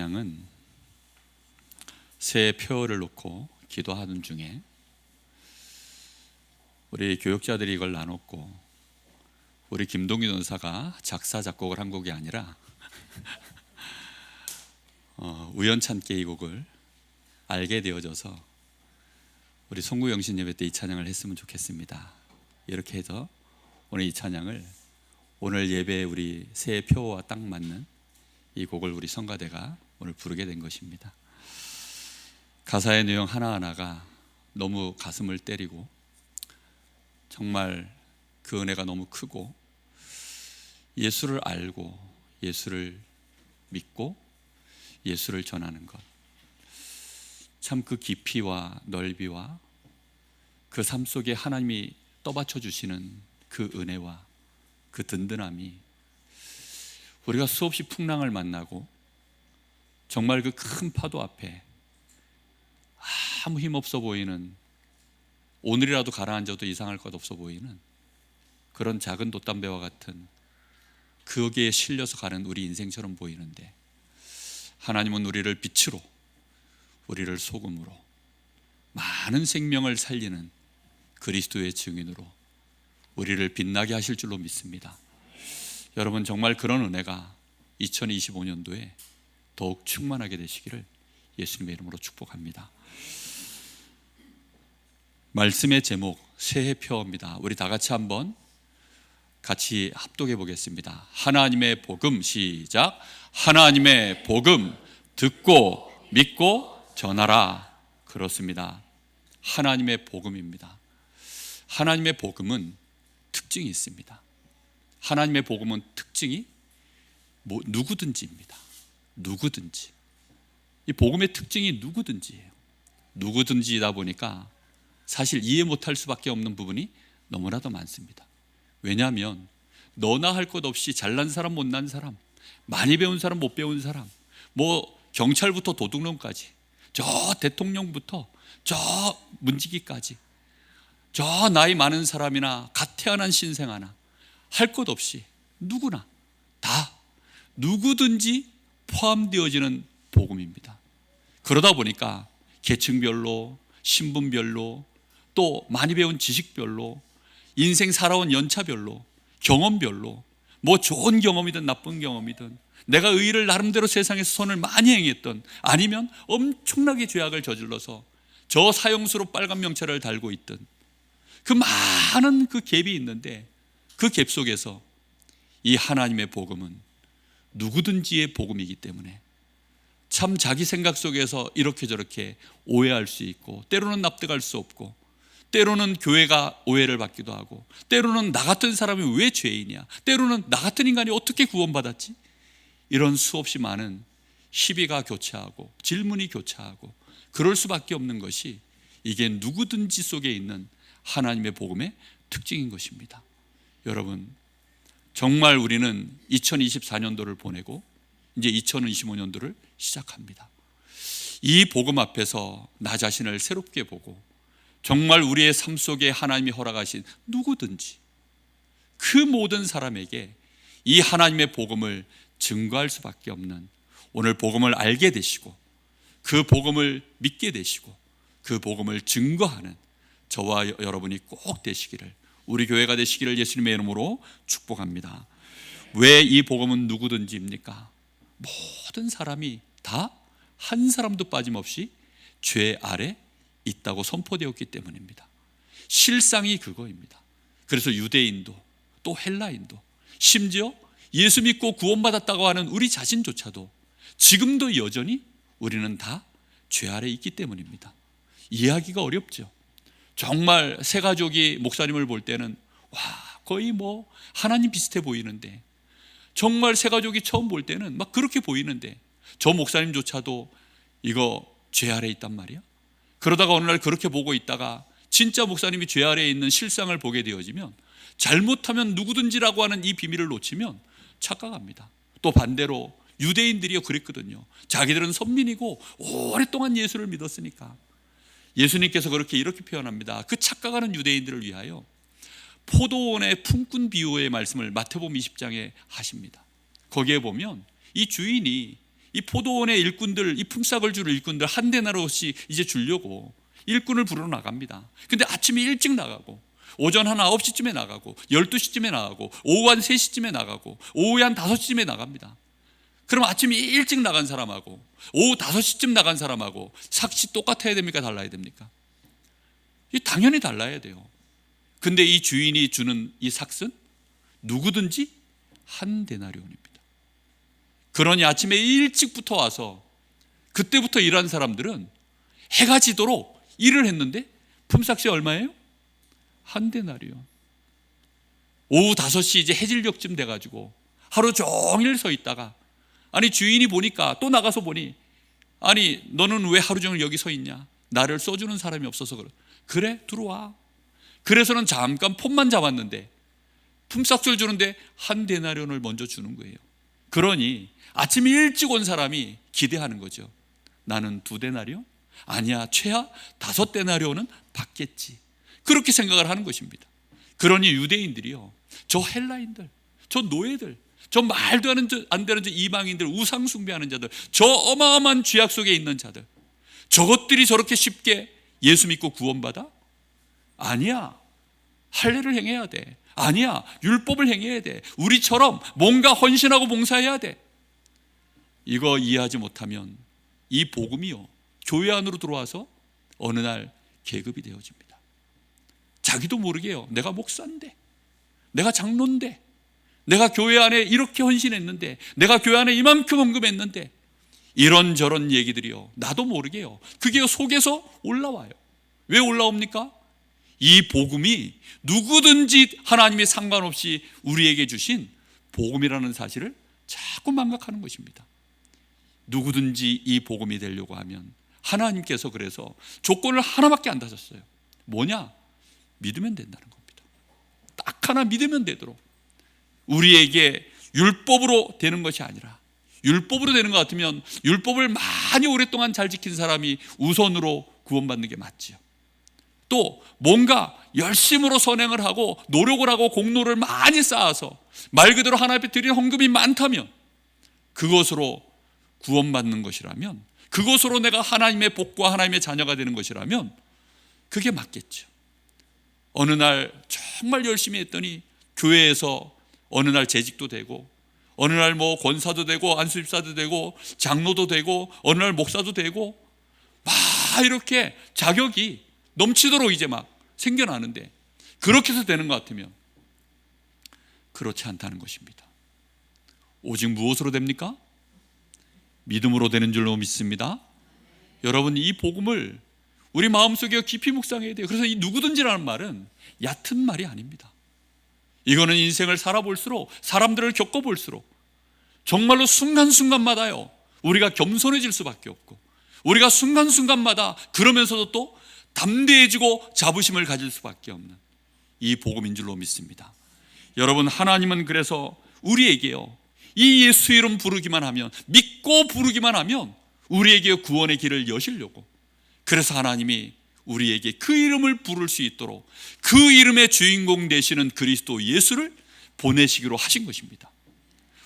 찬양은 새해 표어를 놓고 기도하는 중에 우리 교역자들이 이걸 나눴고, 우리 김동규 전사가 작사 작곡을 한 곡이 아니라 우연찮게 이 곡을 알게 되어져서 우리 송구영신 예배 때 이 찬양을 했으면 좋겠습니다. 이렇게 해서 오늘 이 찬양을, 오늘 예배에 우리 새해 표어와 딱 맞는 이 곡을 우리 성가대가 오늘 부르게 된 것입니다. 가사의 내용 하나하나가 너무 가슴을 때리고 정말 그 은혜가 너무 크고, 예수를 알고 예수를 믿고 예수를 전하는 것, 참 그 깊이와 넓이와 그 삶 속에 하나님이 떠받쳐 주시는 그 은혜와 그 든든함이, 우리가 수없이 풍랑을 만나고 정말 그 큰 파도 앞에 아무 힘없어 보이는, 오늘이라도 가라앉아도 이상할 것 없어 보이는 그런 작은 돛담배와 같은 거기에 실려서 가는 우리 인생처럼 보이는데, 하나님은 우리를 빛으로, 우리를 소금으로, 많은 생명을 살리는 그리스도의 증인으로 우리를 빛나게 하실 줄로 믿습니다. 여러분, 정말 그런 은혜가 2025년도에 더욱 충만하게 되시기를 예수님의 이름으로 축복합니다. 말씀의 제목 새해 표어입니다. 우리 다 같이 한번 같이 합독해 보겠습니다. 하나님의 복음, 시작. 하나님의 복음 듣고 믿고 전하라. 그렇습니다. 하나님의 복음입니다. 하나님의 복음은 특징이 있습니다. 하나님의 복음은 특징이 누구든지입니다. 누구든지. 이 복음의 특징이 누구든지예요. 누구든지이다 보니까 사실 이해 못할 수밖에 없는 부분이 너무나도 많습니다. 왜냐하면 너나 할 것 없이 잘난 사람 못난 사람, 많이 배운 사람 못 배운 사람, 뭐 경찰부터 도둑놈까지, 저 대통령부터 저 문지기까지, 저 나이 많은 사람이나 갓 태어난 신생 하나, 할 것 없이 누구나 다 누구든지 포함되어지는 복음입니다. 그러다 보니까 계층별로, 신분별로, 또 많이 배운 지식별로, 인생 살아온 연차별로, 경험별로, 뭐 좋은 경험이든 나쁜 경험이든, 내가 의의를 나름대로 세상에서 선을 많이 행했던, 아니면 엄청나게 죄악을 저질러서 저 사형수로 빨간 명찰을 달고 있던 그 많은 그 갭이 있는데, 그 갭 속에서 이 하나님의 복음은 누구든지의 복음이기 때문에 참 자기 생각 속에서 이렇게 저렇게 오해할 수 있고, 때로는 납득할 수 없고, 때로는 교회가 오해를 받기도 하고, 때로는 나 같은 사람이 왜 죄인이야, 때로는 나 같은 인간이 어떻게 구원받았지, 이런 수없이 많은 시비가 교차하고 질문이 교차하고 그럴 수밖에 없는 것이, 이게 누구든지 속에 있는 하나님의 복음의 특징인 것입니다. 여러분, 정말 우리는 2024년도를 보내고 이제 2025년도를 시작합니다. 이 복음 앞에서 나 자신을 새롭게 보고, 정말 우리의 삶 속에 하나님이 허락하신 누구든지 그 모든 사람에게 이 하나님의 복음을 증거할 수밖에 없는, 오늘 복음을 알게 되시고 그 복음을 믿게 되시고 그 복음을 증거하는 저와 여러분이 꼭 되시기를, 우리 교회가 되시기를 예수님의 이름으로 축복합니다. 왜 이 복음은 누구든지입니까? 모든 사람이 다 한 사람도 빠짐없이 죄 아래 있다고 선포되었기 때문입니다. 실상이 그거입니다. 그래서 유대인도, 또 헬라인도, 심지어 예수 믿고 구원받았다고 하는 우리 자신조차도 지금도 여전히 우리는 다 죄 아래 있기 때문입니다. 이해하기가 어렵죠. 정말 새 가족이 목사님을 볼 때는 와, 거의 뭐 하나님 비슷해 보이는데, 정말 새 가족이 처음 볼 때는 막 그렇게 보이는데, 저 목사님조차도 이거 죄 아래 있단 말이야. 그러다가 어느 날 그렇게 보고 있다가 진짜 목사님이 죄 아래에 있는 실상을 보게 되어지면, 잘못하면 누구든지라고 하는 이 비밀을 놓치면 착각합니다. 또 반대로 유대인들이요 그랬거든요. 자기들은 선민이고 오랫동안 예수를 믿었으니까. 예수님께서 이렇게 표현합니다. 그 착각하는 유대인들을 위하여 포도원의 품꾼 비유의 말씀을 마태복음 20장에 하십니다. 거기에 보면 이 주인이 이 포도원의 일꾼들, 이 품삯을 줄 일꾼들 한 데나리온씩 이제 주려고 일꾼을 부르러 나갑니다. 근데 아침에 일찍 나가고 오전 한 9시쯤에 나가고 12시쯤에 나가고 오후 한 3시쯤에 나가고 오후에 한 5시쯤에 나갑니다. 그럼 아침에 일찍 나간 사람하고 오후 5시쯤 나간 사람하고 삭시 똑같아야 됩니까? 달라야 됩니까? 당연히 달라야 돼요. 근데 이 주인이 주는 이 삭은 누구든지 한 데나리온입니다. 그러니 아침에 일찍부터 와서 그때부터 일한 사람들은 해가 지도록 일을 했는데 품삯이 얼마예요? 한 데나리온. 오후 5시 이제 해질녘쯤 돼가지고 하루 종일 서 있다가 아니 주인이 보니까 또 나가서 보니 아니 너는 왜 하루 종일 여기 서 있냐? 나를 써주는 사람이 없어서 그래 들어와. 그래서는 잠깐 폰만 잡았는데 품삯을 주는데 한 데나리온을 먼저 주는 거예요. 그러니 아침에 일찍 온 사람이 기대하는 거죠. 나는 2데나리온? 아니야, 최하 5데나리온은 받겠지. 그렇게 생각을 하는 것입니다. 그러니 유대인들이요, 저 헬라인들, 저 노예들, 저 말도 안 되는 저 이방인들, 우상 숭배하는 자들, 저 어마어마한 죄악 속에 있는 자들, 저것들이 저렇게 쉽게 예수 믿고 구원받아? 아니야, 할례를 행해야 돼. 아니야, 율법을 행해야 돼. 우리처럼 뭔가 헌신하고 봉사해야 돼. 이거 이해하지 못하면 이 복음이요, 교회 안으로 들어와서 어느 날 계급이 되어집니다. 자기도 모르게요, 내가 목사인데, 내가 장로인데, 내가 교회 안에 이렇게 헌신했는데, 내가 교회 안에 이만큼 헌금했는데, 이런저런 얘기들이요, 나도 모르게요, 그게 속에서 올라와요. 왜 올라옵니까? 이 복음이 누구든지 하나님이 상관없이 우리에게 주신 복음이라는 사실을 자꾸 망각하는 것입니다. 누구든지 이 복음이 되려고 하면 하나님께서 그래서 조건을 하나밖에 안 다셨어요. 뭐냐? 믿으면 된다는 겁니다. 딱 하나 믿으면 되도록. 우리에게 율법으로 되는 것이 아니라, 율법으로 되는 것 같으면 율법을 많이 오랫동안 잘 지킨 사람이 우선으로 구원받는 게 맞지요. 또 뭔가 열심으로 선행을 하고 노력을 하고 공로를 많이 쌓아서 말 그대로 하나님 앞에 드리는 헌금이 많다면, 그것으로 구원받는 것이라면, 그것으로 내가 하나님의 복과 하나님의 자녀가 되는 것이라면 그게 맞겠죠. 어느 날 정말 열심히 했더니 교회에서 어느 날 재직도 되고, 어느 날 뭐 권사도 되고 안수집사도 되고 장로도 되고 어느 날 목사도 되고 막 이렇게 자격이 넘치도록 이제 막 생겨나는데, 그렇게 해서 되는 것 같으면 그렇지 않다는 것입니다. 오직 무엇으로 됩니까? 믿음으로 되는 줄로 믿습니다. 여러분, 이 복음을 우리 마음속에 깊이 묵상해야 돼요. 그래서 이 누구든지라는 말은 얕은 말이 아닙니다. 이거는 인생을 살아볼수록, 사람들을 겪어볼수록 정말로 순간순간마다요, 우리가 겸손해질 수밖에 없고, 우리가 순간순간마다 그러면서도 또 담대해지고 자부심을 가질 수밖에 없는 이 복음인 줄로 믿습니다. 여러분, 하나님은 그래서 우리에게요, 이 예수 이름 부르기만 하면, 믿고 부르기만 하면 우리에게 구원의 길을 여시려고, 그래서 하나님이 우리에게 그 이름을 부를 수 있도록 그 이름의 주인공 되시는 그리스도 예수를 보내시기로 하신 것입니다.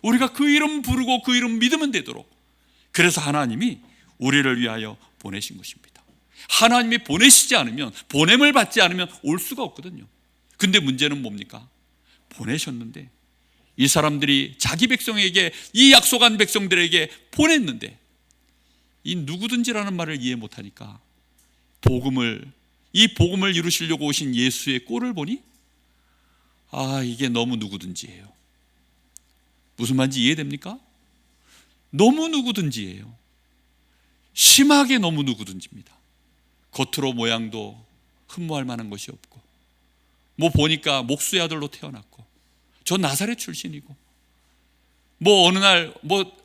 우리가 그 이름 부르고 그 이름 믿으면 되도록, 그래서 하나님이 우리를 위하여 보내신 것입니다. 하나님이 보내시지 않으면, 보냄을 받지 않으면 올 수가 없거든요. 근데 문제는 뭡니까? 보내셨는데 이 사람들이 자기 백성에게, 이 약속한 백성들에게 보냈는데 이 누구든지라는 말을 이해 못하니까 이 복음을 이루시려고 오신 예수의 꼴을 보니 이게 너무 누구든지예요. 무슨 말인지 이해됩니까? 너무 누구든지예요. 심하게 너무 누구든지입니다. 겉으로 모양도 흠모할 만한 것이 없고, 뭐 보니까 목수의 아들로 태어났고, 저 나사렛 출신이고, 뭐 어느 날 뭐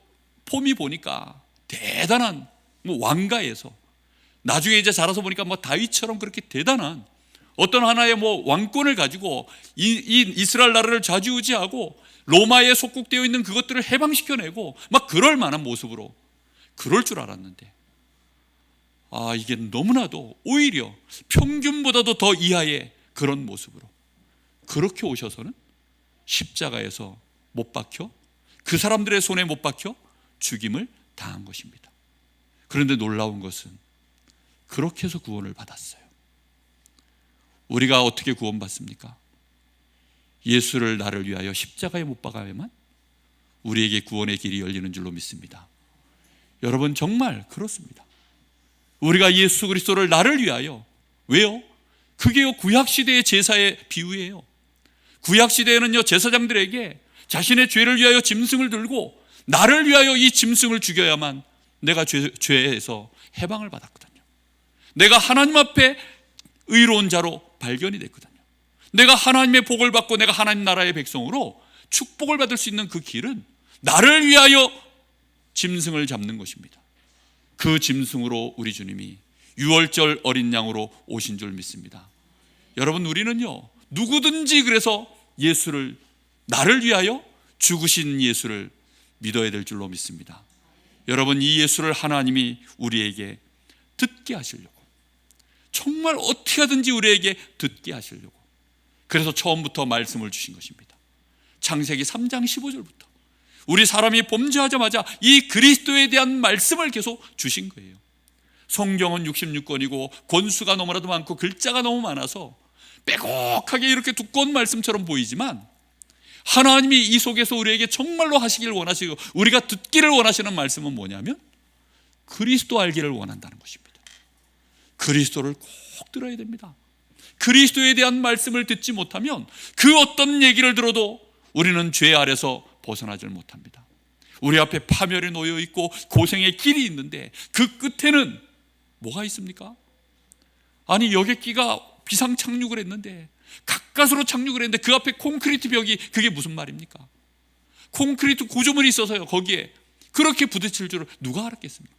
폼이 보니까 대단한 뭐 왕가에서, 나중에 이제 자라서 보니까 뭐 다윗처럼 그렇게 대단한 어떤 하나의 뭐 왕권을 가지고 이 이스라엘 나라를 좌지우지하고 로마에 속국되어 있는 그것들을 해방시켜내고 막 그럴 만한 모습으로 그럴 줄 알았는데, 이게 너무나도 오히려 평균보다도 더 이하의 그런 모습으로 그렇게 오셔서는 십자가에서 못 박혀, 그 사람들의 손에 못 박혀 죽임을 당한 것입니다. 그런데 놀라운 것은 그렇게 해서 구원을 받았어요. 우리가 어떻게 구원받습니까? 예수를 나를 위하여 십자가에 못 박아야만 우리에게 구원의 길이 열리는 줄로 믿습니다. 여러분, 정말 그렇습니다. 우리가 예수 그리스도를 나를 위하여, 왜요? 그게요, 구약시대의 제사의 비유예요. 구약시대에는요, 제사장들에게 자신의 죄를 위하여 짐승을 들고 나를 위하여 이 짐승을 죽여야만 내가 죄에서 해방을 받았거든요. 내가 하나님 앞에 의로운 자로 발견이 됐거든요. 내가 하나님의 복을 받고 내가 하나님 나라의 백성으로 축복을 받을 수 있는 그 길은 나를 위하여 짐승을 잡는 것입니다. 그 짐승으로 우리 주님이 유월절 어린 양으로 오신 줄 믿습니다. 여러분, 우리는요, 누구든지 그래서 예수를, 나를 위하여 죽으신 예수를 믿어야 될 줄로 믿습니다. 여러분, 이 예수를 하나님이 우리에게 듣게 하시려고, 정말 어떻게 하든지 우리에게 듣게 하시려고, 그래서 처음부터 말씀을 주신 것입니다. 창세기 3장 15절부터 우리 사람이 범죄하자마자 이 그리스도에 대한 말씀을 계속 주신 거예요. 성경은 66권이고 권수가 너무나도 많고 글자가 너무 많아서 빼곡하게 이렇게 두꺼운 말씀처럼 보이지만, 하나님이 이 속에서 우리에게 정말로 하시기를 원하시고 우리가 듣기를 원하시는 말씀은 뭐냐면 그리스도 알기를 원한다는 것입니다. 그리스도를 꼭 들어야 됩니다. 그리스도에 대한 말씀을 듣지 못하면 그 어떤 얘기를 들어도 우리는 죄 아래서 벗어나질 못합니다. 우리 앞에 파멸이 놓여 있고 고생의 길이 있는데 그 끝에는 뭐가 있습니까? 아니, 여객기가 비상 착륙을 했는데, 가까스로 착륙을 했는데 그 앞에 콘크리트 벽이, 그게 무슨 말입니까? 콘크리트 구조물이 있어서요, 거기에 그렇게 부딪힐 줄을 누가 알았겠습니까?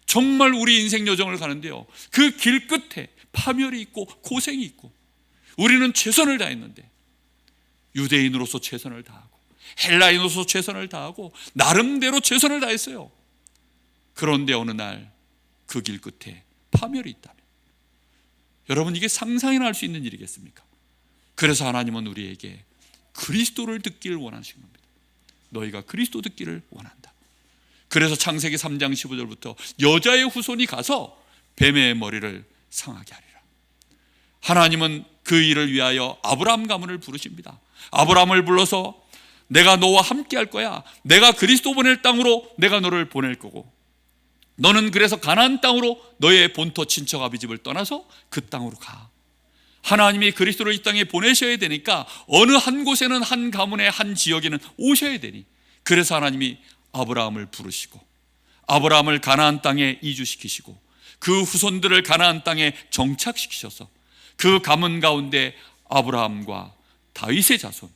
정말 우리 인생 여정을 가는데요, 그 길 끝에 파멸이 있고 고생이 있고, 우리는 최선을 다했는데, 유대인으로서 최선을 다하고 헬라인으로서 최선을 다하고 나름대로 최선을 다했어요. 그런데 어느 날 그 길 끝에 파멸이 있다면, 여러분, 이게 상상이나 할 수 있는 일이겠습니까? 그래서 하나님은 우리에게 그리스도를 듣기를 원하시는 겁니다. 너희가 그리스도 듣기를 원한다. 그래서 창세기 3장 15절부터 여자의 후손이 가서 뱀의 머리를 상하게 하리라. 하나님은 그 일을 위하여 아브라함 가문을 부르십니다. 아브라함을 불러서 내가 너와 함께 할 거야. 내가 그리스도 보낼 땅으로 내가 너를 보낼 거고, 너는 그래서 가나안 땅으로 너의 본토 친척 아비 집을 떠나서 그 땅으로 가. 하나님이 그리스도를 이 땅에 보내셔야 되니까 어느 한 곳에는, 한 가문의 한 지역에는 오셔야 되니, 그래서 하나님이 아브라함을 부르시고 아브라함을 가나안 땅에 이주시키시고 그 후손들을 가나안 땅에 정착시키셔서 그 가문 가운데 아브라함과 다윗의 자손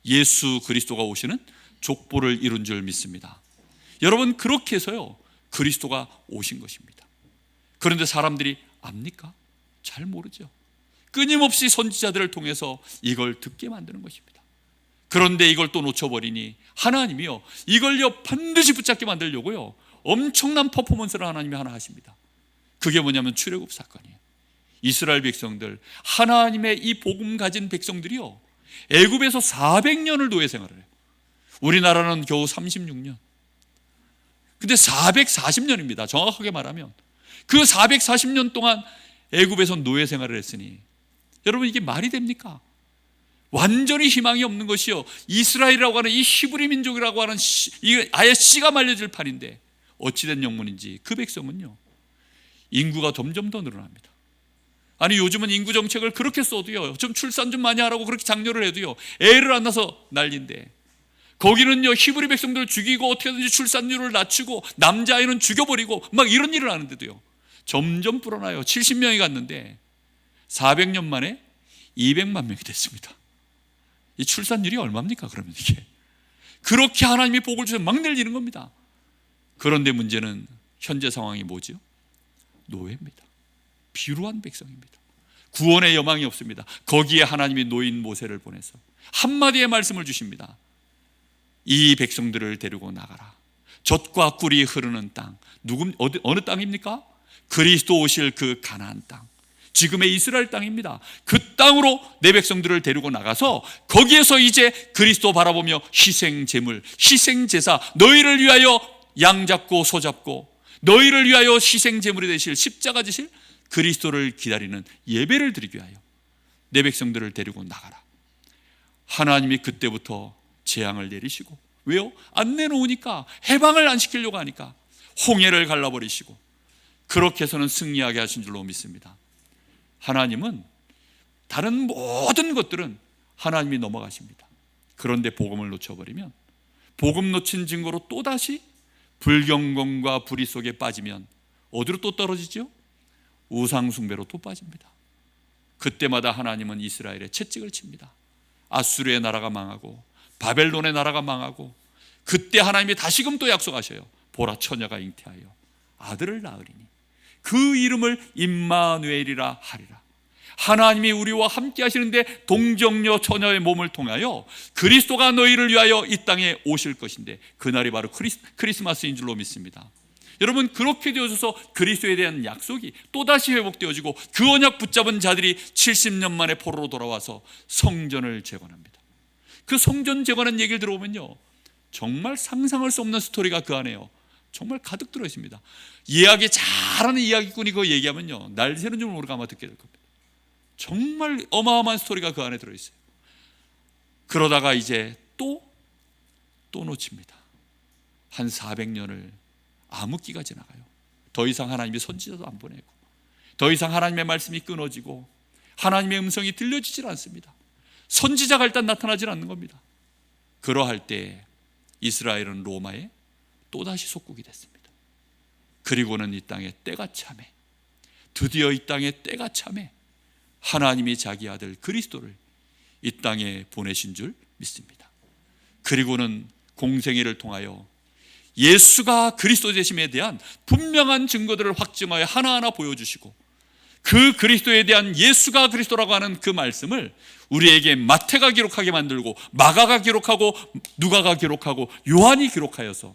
예수 그리스도가 오시는 족보를 이룬 줄 믿습니다. 여러분, 그렇게 해서요, 그리스도가 오신 것입니다. 그런데 사람들이 압니까? 잘 모르죠. 끊임없이 선지자들을 통해서 이걸 듣게 만드는 것입니다. 그런데 이걸 또 놓쳐버리니 하나님이요, 이걸요 반드시 붙잡게 만들려고요 엄청난 퍼포먼스를 하나님이 하나 하십니다. 그게 뭐냐면 출애굽 사건이에요. 이스라엘 백성들, 하나님의 이 복음 가진 백성들이요, 애굽에서 400년을 노예 생활을 해요. 우리나라는 겨우 36년. 근데 440년입니다. 정확하게 말하면 그 440년 동안 애굽에서 노예 생활을 했으니, 여러분, 이게 말이 됩니까? 완전히 희망이 없는 것이요, 이스라엘이라고 하는 이 히브리 민족이라고 하는 이게 아예 씨가 말려질 판인데 어찌된 영문인지 그 백성은요, 인구가 점점 더 늘어납니다. 아니, 요즘은 인구 정책을 그렇게 써도요, 좀 출산 좀 많이 하라고 그렇게 장려를 해도요, 애를 안 낳아서 난리인데, 거기는요 히브리 백성들을 죽이고 어떻게든지 출산율을 낮추고 남자아이는 죽여버리고 막 이런 일을 하는데도요 점점 불어나요. 70명이 갔는데 400년 만에 200만 명이 됐습니다. 이 출산율이 얼마입니까? 그러면 이게 그렇게 하나님이 복을 주셔서 막 늘리는 겁니다. 그런데 문제는 현재 상황이 뭐죠? 노예입니다. 비루한 백성입니다. 구원의 여망이 없습니다. 거기에 하나님이 노인 모세를 보내서 한마디의 말씀을 주십니다. 이 백성들을 데리고 나가라. 젖과 꿀이 흐르는 땅, 어느 땅입니까? 그리스도 오실 그 가나안 땅, 지금의 이스라엘 땅입니다. 그 땅으로 내 백성들을 데리고 나가서 거기에서 이제 그리스도 바라보며 희생 제물, 희생 제사, 너희를 위하여 양 잡고 소 잡고 너희를 위하여 희생 제물이 되실 십자가 지실 그리스도를 기다리는 예배를 드리기 위하여 내 백성들을 데리고 나가라. 하나님이 그때부터 재앙을 내리시고, 왜요? 안 내놓으니까, 해방을 안 시키려고 하니까 홍해를 갈라버리시고, 그렇게 해서는 승리하게 하신 줄로 믿습니다. 하나님은 다른 모든 것들은 하나님이 넘어가십니다. 그런데 복음을 놓쳐버리면, 복음 놓친 증거로 또다시 불경건과 불의 속에 빠지면 어디로 또 떨어지죠? 우상숭배로 또 빠집니다. 그때마다 하나님은 이스라엘의 채찍을 칩니다. 아수르의 나라가 망하고 바벨론의 나라가 망하고, 그때 하나님이 다시금 또 약속하셔요. 보라, 처녀가 잉태하여 아들을 낳으리니 그 이름을 임마누엘이라 하리라. 하나님이 우리와 함께 하시는데 동정녀 처녀의 몸을 통하여 그리스도가 너희를 위하여 이 땅에 오실 것인데, 그날이 바로 크리스마스인 줄로 믿습니다. 여러분, 그렇게 되어져서 그리스도에 대한 약속이 또다시 회복되어지고, 그 언약 붙잡은 자들이 70년 만에 포로로 돌아와서 성전을 재건합니다. 그 성전 재건한 얘기를 들어보면요, 정말 상상할 수 없는 스토리가 그 안에요 정말 가득 들어 있습니다. 이야기 잘하는 이야기꾼이 그거 얘기하면요, 날 새는 줄 모르고 아마 듣게 될 겁니다. 정말 어마어마한 스토리가 그 안에 들어있어요. 그러다가 이제 또 놓칩니다. 한 400년을 암흑기가 지나가요. 더 이상 하나님이 선지자도 안 보내고, 더 이상 하나님의 말씀이 끊어지고, 하나님의 음성이 들려지질 않습니다. 선지자가 일단 나타나질 않는 겁니다. 그러할 때 이스라엘은 로마에 또다시 속국이 됐습니다. 그리고는 이 땅에 때가 참해, 드디어 이 땅에 때가 참해 하나님이 자기 아들 그리스도를 이 땅에 보내신 줄 믿습니다. 그리고는 공생애를 통하여 예수가 그리스도 되심에 대한 분명한 증거들을 확증하여 하나하나 보여주시고, 그 그리스도에 대한 예수가 그리스도라고 하는 그 말씀을 우리에게 마태가 기록하게 만들고, 마가가 기록하고, 누가가 기록하고, 요한이 기록하여서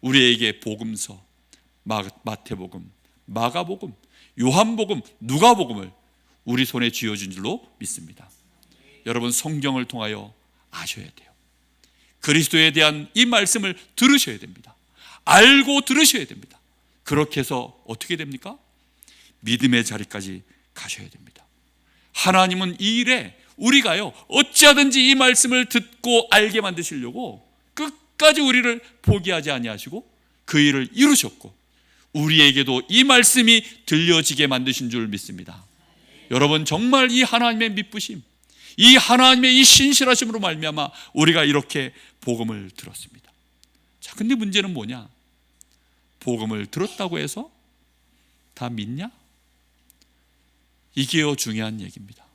우리에게 복음서, 마태복음, 마가복음, 요한복음, 누가복음을 우리 손에 쥐어준 줄로 믿습니다. 여러분, 성경을 통하여 아셔야 돼요. 그리스도에 대한 이 말씀을 들으셔야 됩니다. 알고 들으셔야 됩니다. 그렇게 해서 어떻게 됩니까? 믿음의 자리까지 가셔야 됩니다. 하나님은 이 일에 우리가요, 어찌하든지 이 말씀을 듣고 알게 만드시려고 끝까지 우리를 포기하지 아니하시고 그 일을 이루셨고, 우리에게도 이 말씀이 들려지게 만드신 줄 믿습니다. 여러분, 정말 이 하나님의 미쁘심, 이 하나님의 이 신실하심으로 말미암아 우리가 이렇게 복음을 들었습니다. 자, 근데 문제는 뭐냐? 복음을 들었다고 해서 다 믿냐? 이게요, 중요한 얘기입니다.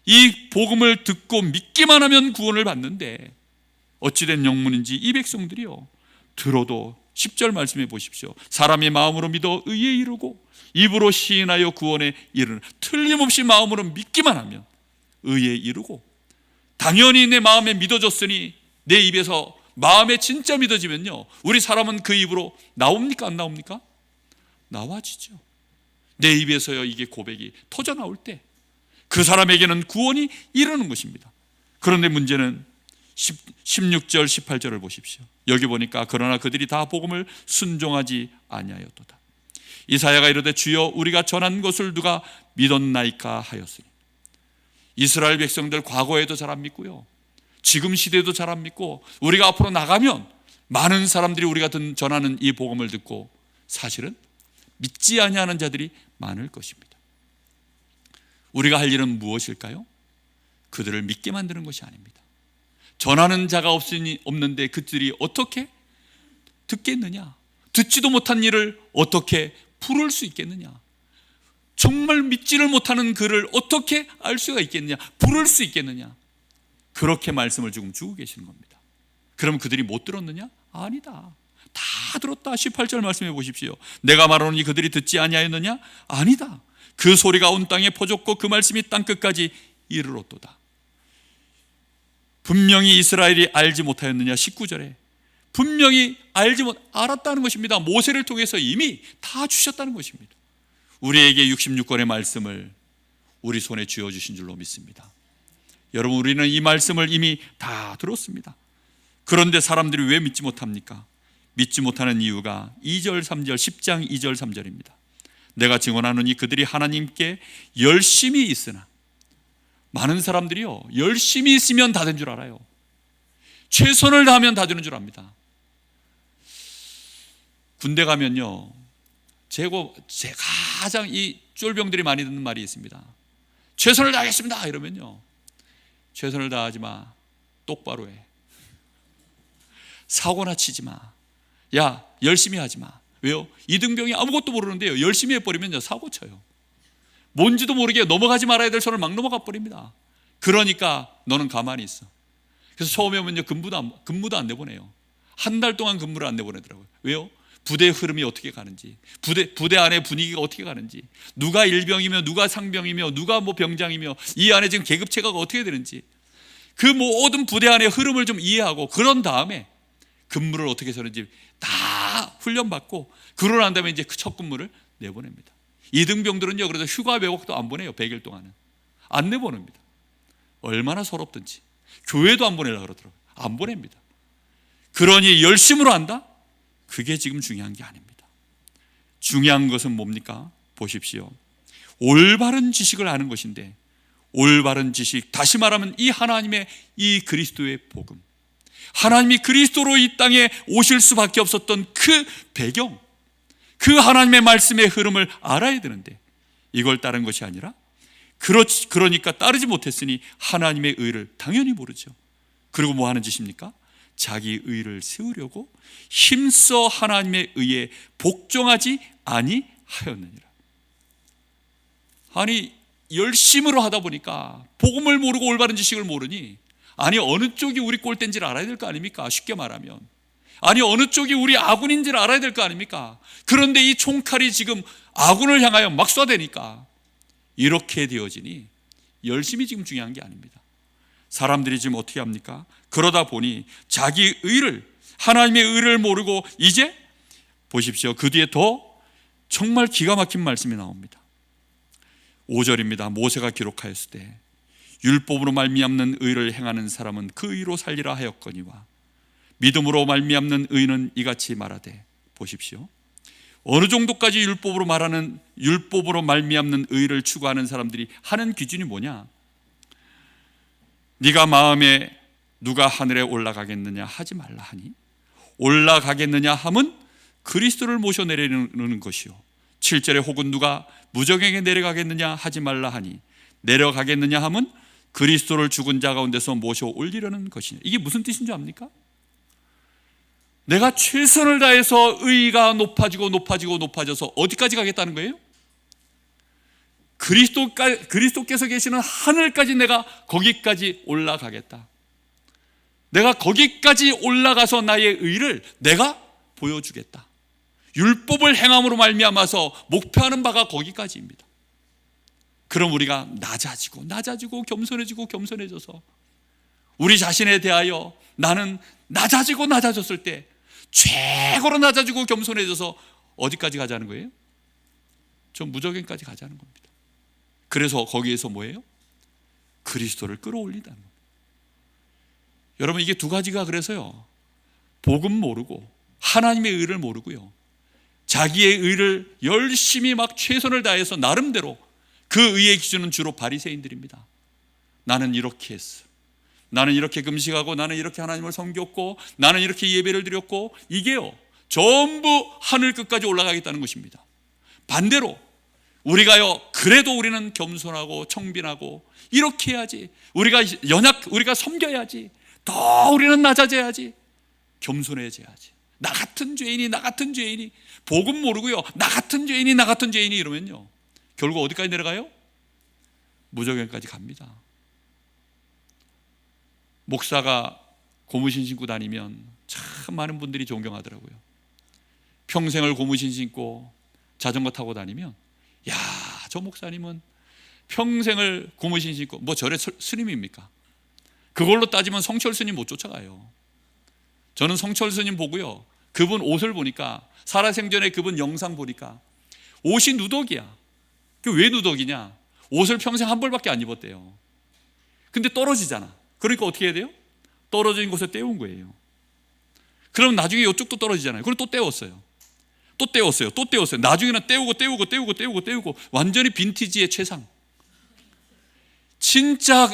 이 복음을 듣고 믿기만 하면 구원을 받는데, 어찌된 영문인지 이 백성들이요, 들어도 10절 말씀해 보십시오. 사람이 마음으로 믿어 의에 이르고 입으로 시인하여 구원에 이르는, 틀림없이 마음으로 믿기만 하면 의에 이르고, 당연히 내 마음에 믿어졌으니 내 입에서 마음에 진짜 믿어지면요, 우리 사람은 그 입으로 나옵니까 안 나옵니까? 나와지죠. 내 입에서요, 이게 고백이 터져 나올 때 그 사람에게는 구원이 이르는 것입니다. 그런데 문제는 16절 18절을 보십시오. 여기 보니까 그러나 그들이 다 복음을 순종하지 아니하였도다. 이사야가 이르되 주여 우리가 전한 것을 누가 믿었나이까 하였으니. 이스라엘 백성들 과거에도 잘 안 믿고요, 지금 시대도 잘 안 믿고, 우리가 앞으로 나가면 많은 사람들이 우리가 전하는 이 복음을 듣고 사실은 믿지 아니하는 자들이 많을 것입니다. 우리가 할 일은 무엇일까요? 그들을 믿게 만드는 것이 아닙니다. 전하는 자가 없는데 그들이 어떻게 듣겠느냐? 듣지도 못한 일을 어떻게 풀을 수 있겠느냐? 정말 믿지를 못하는 그를 어떻게 알 수가 있겠느냐? 부를 수 있겠느냐? 그렇게 말씀을 지금 주고 계시는 겁니다. 그럼 그들이 못 들었느냐? 아니다. 다 들었다. 18절 말씀해 보십시오. 내가 말하노니 그들이 듣지 아니하였느냐? 아니다. 그 소리가 온 땅에 퍼졌고 그 말씀이 땅끝까지 이르렀도다. 분명히 이스라엘이 알지 못하였느냐? 19절에 분명히 알았다는 것입니다. 모세를 통해서 이미 다 주셨다는 것입니다. 우리에게 66권의 말씀을 우리 손에 쥐어주신 줄로 믿습니다. 여러분, 우리는 이 말씀을 이미 다 들었습니다. 그런데 사람들이 왜 믿지 못합니까? 믿지 못하는 이유가 2절 3절 10장 2절 3절입니다. 내가 증언하노니 그들이 하나님께 열심히 있으나, 많은 사람들이요 열심히 있으면 다 된 줄 알아요. 최선을 다하면 다 되는 줄 압니다. 군대 가면요 제가 가장 이 쫄병들이 많이 듣는 말이 있습니다. 최선을 다하겠습니다 이러면요, 최선을 다하지 마, 똑바로 해. 사고나 치지 마. 야, 열심히 하지 마. 왜요? 이등병이 아무것도 모르는데요 열심히 해버리면요 사고 쳐요. 뭔지도 모르게 넘어가지 말아야 될 선을 막 넘어가 버립니다. 그러니까 너는 가만히 있어. 그래서 처음에 오면요 근무도 안 내보내요. 한 달 동안 근무를 안 내보내더라고요. 왜요? 부대의 흐름이 어떻게 가는지, 부대 안에 분위기가 어떻게 가는지, 누가 일병이며 누가 상병이며 누가 뭐 병장이며 이 안에 지금 계급체가가 어떻게 되는지, 그 모든 부대 안의 흐름을 좀 이해하고 그런 다음에 근무를 어떻게 서는지 다 훈련받고 그러고 난 다음에 이제 그 첫 근무를 내보냅니다. 이등병들은요 그래서 휴가 외국도 안 보내요. 100일 동안은 안 내보냅니다. 얼마나 서럽든지. 교회도 안 보내려고 그러더라고요. 안 보냅니다. 그러니 열심으로 한다? 그게 지금 중요한 게 아닙니다. 중요한 것은 뭡니까? 보십시오. 올바른 지식을 아는 것인데, 올바른 지식, 다시 말하면 이 하나님의 이 그리스도의 복음, 하나님이 그리스도로 이 땅에 오실 수밖에 없었던 그 배경, 그 하나님의 말씀의 흐름을 알아야 되는데 이걸 따른 것이 아니라, 그러니까 따르지 못했으니 하나님의 의를 당연히 모르죠. 그리고 뭐 하는 짓입니까? 자기 의를 세우려고 힘써 하나님의 의에 복종하지 아니하였느니라. 아니 열심으로 하다 보니까 복음을 모르고 올바른 지식을 모르니, 아니 어느 쪽이 우리 꼴대인지를 알아야 될 거 아닙니까? 쉽게 말하면 아니 어느 쪽이 우리 아군인지를 알아야 될 거 아닙니까? 그런데 이 총칼이 지금 아군을 향하여 막 쏴대니까 이렇게 되어지니 열심히 지금 중요한 게 아닙니다. 사람들이 지금 어떻게 합니까? 그러다 보니 자기 의를, 하나님의 의를 모르고, 이제 보십시오. 그 뒤에 더 정말 기가 막힌 말씀이 나옵니다. 5절입니다. 모세가 기록하였을 때 율법으로 말미암는 의를 행하는 사람은 그 의로 살리라 하였거니와 믿음으로 말미암는 의는 이같이 말하되, 보십시오. 어느 정도까지 율법으로 말미암는 의를 추구하는 사람들이 하는 기준이 뭐냐? 네가 마음에 누가 하늘에 올라가겠느냐 하지 말라 하니, 올라가겠느냐 함은 그리스도를 모셔 내리는 것이요 7절에 혹은 누가 무정에게 내려가겠느냐 하지 말라 하니, 내려가겠느냐 함은 그리스도를 죽은 자 가운데서 모셔 올리려는 것이니. 이게 무슨 뜻인 줄 압니까? 내가 최선을 다해서 의가 높아져서 어디까지 가겠다는 거예요? 그리스도께서 계시는 하늘까지 내가 거기까지 올라가겠다. 내가 거기까지 올라가서 나의 의를 내가 보여주겠다. 율법을 행함으로 말미암아서 목표하는 바가 거기까지입니다. 그럼 우리가 낮아지고 겸손해져서 우리 자신에 대하여 나는 낮아졌을 때 최고로 낮아지고 겸손해져서 어디까지 가자는 거예요? 저 무저갱까지 가자는 겁니다. 그래서 거기에서 뭐예요? 그리스도를 끌어올리다는 겁니다. 여러분, 이게 두 가지가 그래서요, 복음 모르고 하나님의 의를 모르고요, 자기의 의를 열심히 막 최선을 다해서 나름대로, 그 의의 기준은 주로 바리새인들입니다. 나는 이렇게 했어, 나는 이렇게 금식하고, 나는 이렇게 하나님을 섬겼고, 나는 이렇게 예배를 드렸고, 이게요 전부 하늘 끝까지 올라가겠다는 것입니다. 반대로 우리가요, 그래도 우리는 겸손하고 청빈하고 이렇게 해야지, 우리가 섬겨야지, 더 우리는 낮아져야지, 겸손해져야지, 나 같은 죄인이 복음 모르고요, 나 같은 죄인이 이러면요 결국 어디까지 내려가요? 무저갱까지 갑니다. 목사가 고무신 신고 다니면 참 많은 분들이 존경하더라고요. 평생을 고무신 신고 자전거 타고 다니면, 야, 저 목사님은 평생을 고무신 신고, 뭐 절의 스님입니까? 그걸로 따지면 성철 스님 못 쫓아가요. 저는 성철 스님 보고요, 그분 옷을 보니까, 살아생전에 그분 영상 보니까 옷이 누더기야. 왜 누더기냐? 옷을 평생 한 벌밖에 안 입었대요. 근데 떨어지잖아. 그러니까 어떻게 해야 돼요? 떨어진 곳에 떼운 거예요. 그럼 나중에 이쪽도 떨어지잖아요. 그걸 또 떼웠어요. 또 떼웠어요. 또 떼웠어요. 나중에는 떼우고 완전히 빈티지의 최상. 진짜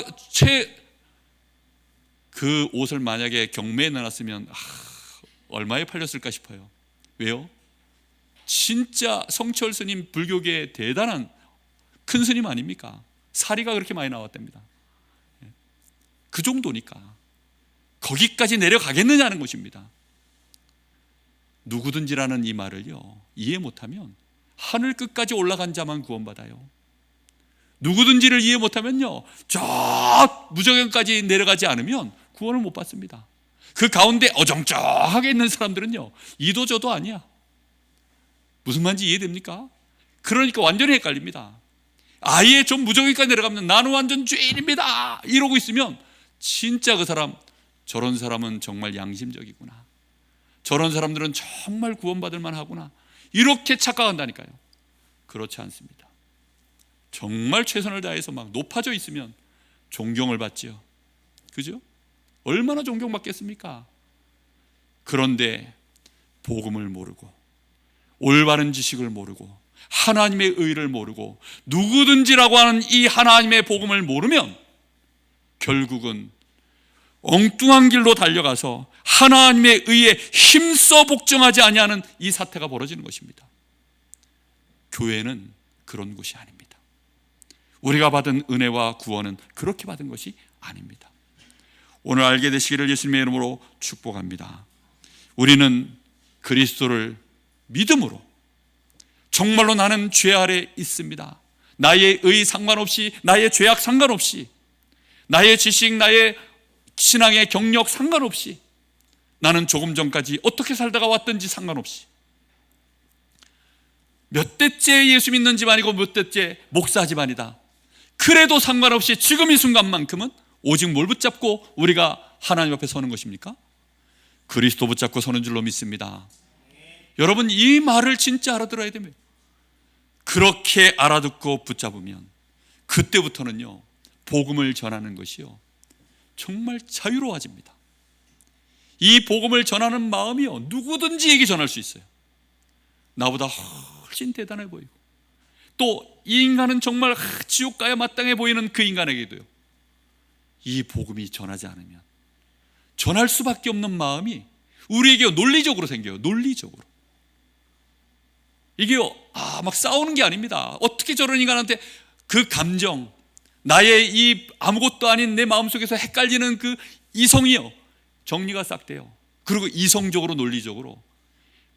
그 옷을 만약에 경매에 내놨으면 얼마에 팔렸을까 싶어요. 왜요? 진짜 성철 스님, 불교계의 대단한 큰 스님 아닙니까? 사리가 그렇게 많이 나왔답니다. 그 정도니까 거기까지 내려가겠느냐는 것입니다. 누구든지라는 이 말을요, 이해 못하면 하늘 끝까지 올라간 자만 구원받아요. 누구든지를 이해 못하면요, 저 무저경까지 내려가지 않으면 구원을 못 받습니다. 그 가운데 어정쩡하게 있는 사람들은요, 이도 저도 아니야. 무슨 말인지 이해됩니까? 그러니까 완전히 헷갈립니다. 아예 좀 무저경까지 내려가면 나는 완전 죄인입니다 이러고 있으면 진짜 그 사람, 저런 사람은 정말 양심적이구나, 저런 사람들은 정말 구원받을 만하구나, 이렇게 착각한다니까요. 그렇지 않습니다. 정말 최선을 다해서 막 높아져 있으면 존경을 받지요. 그죠? 얼마나 존경받겠습니까? 그런데 복음을 모르고, 올바른 지식을 모르고, 하나님의 의를 모르고, 누구든지라고 하는 이 하나님의 복음을 모르면 결국은 엉뚱한 길로 달려가서 하나님의 의에 힘써 복종하지 아니하는 이 사태가 벌어지는 것입니다. 교회는 그런 곳이 아닙니다. 우리가 받은 은혜와 구원은 그렇게 받은 것이 아닙니다. 오늘 알게 되시기를 예수님의 이름으로 축복합니다. 우리는 그리스도를 믿음으로, 정말로 나는 죄 아래 있습니다, 나의 의 상관없이, 나의 죄악 상관없이, 나의 지식, 나의 신앙의 경력 상관없이, 나는 조금 전까지 어떻게 살다가 왔든지 상관없이, 몇 대째 예수 믿는 집안이고 몇 대째 목사 집안이다, 그래도 상관없이 지금 이 순간만큼은 오직 뭘 붙잡고 우리가 하나님 앞에 서는 것입니까? 그리스도 붙잡고 서는 줄로 믿습니다. 여러분, 이 말을 진짜 알아들어야 됩니다. 그렇게 알아듣고 붙잡으면 그때부터는요, 복음을 전하는 것이요, 정말 자유로워집니다. 이 복음을 전하는 마음이요, 누구든지에게 전할 수 있어요. 나보다 훨씬 대단해 보이고, 또 이 인간은 정말 지옥 가야 마땅해 보이는 그 인간에게도요, 이 복음이 전하지 않으면 전할 수밖에 없는 마음이 우리에게 논리적으로 생겨요. 논리적으로. 이게요, 막 싸우는 게 아닙니다. 어떻게 저런 인간한테 그 감정, 나의 이 아무것도 아닌 내 마음속에서 헷갈리는 그 이성이요, 정리가 싹 돼요. 그리고 이성적으로, 논리적으로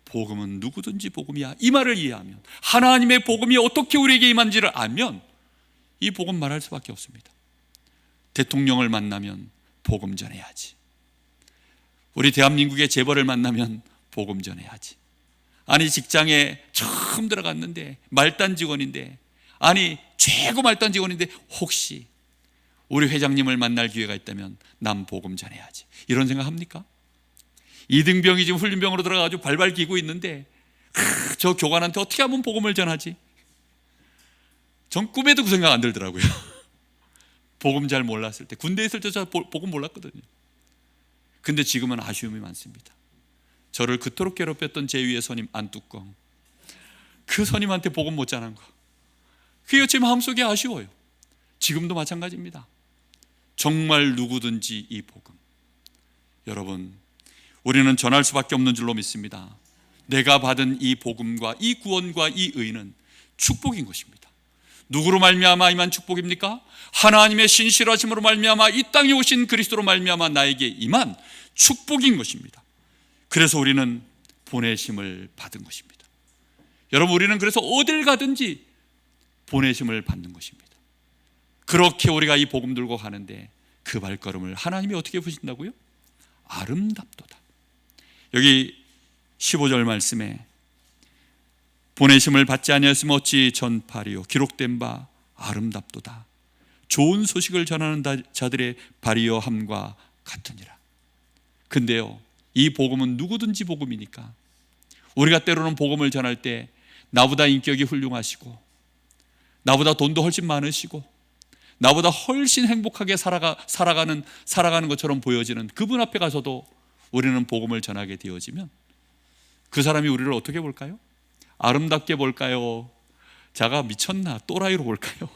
복음은 누구든지 복음이야, 이 말을 이해하면, 하나님의 복음이 어떻게 우리에게 임한지를 알면 이 복음 말할 수밖에 없습니다. 대통령을 만나면 복음 전해야지, 우리 대한민국의 재벌을 만나면 복음 전해야지, 아니 직장에 처음 들어갔는데 말단 직원인데, 아니 최고 말단 직원인데 혹시 우리 회장님을 만날 기회가 있다면 난 복음 전해야지, 이런 생각 합니까? 이등병이 지금 훈련병으로 들어가가지고 발발 기고 있는데 저 교관한테 어떻게 하면 복음을 전하지? 전 꿈에도 그 생각 안 들더라고요. 복음 잘 몰랐을 때, 군대에 있을 때 저 복음 몰랐거든요. 근데 지금은 아쉬움이 많습니다. 저를 그토록 괴롭혔던 제 위의 선임 안뚜껑, 그 선임한테 복음 못 전한 거, 그게 제 마음속에 아쉬워요. 지금도 마찬가지입니다. 정말 누구든지 이 복음, 여러분, 우리는 전할 수밖에 없는 줄로 믿습니다. 내가 받은 이 복음과 이 구원과 이 의는 축복인 것입니다. 누구로 말미암아 임한 축복입니까? 하나님의 신실하심으로 말미암아 이 땅에 오신 그리스도로 말미암아 나에게 임한 축복인 것입니다. 그래서 우리는 보내심을 받은 것입니다. 여러분, 우리는 그래서 어딜 가든지 보내심을 받는 것입니다. 그렇게 우리가 이 복음 들고 가는데 그 발걸음을 하나님이 어떻게 보신다고요? 아름답도다. 여기 15절 말씀에 보내심을 받지 아니하였으면 어찌 전파리요, 기록된 바 아름답도다. 좋은 소식을 전하는 자들의 발이여 함과 같으니라. 근데요, 이 복음은 누구든지 복음이니까 우리가 때로는 복음을 전할 때 나보다 인격이 훌륭하시고, 나보다 돈도 훨씬 많으시고, 나보다 훨씬 행복하게 살아가는 것처럼 보여지는 그분 앞에 가서도 우리는 복음을 전하게 되어지면 그 사람이 우리를 어떻게 볼까요? 아름답게 볼까요? 자가 미쳤나 또라이로 볼까요?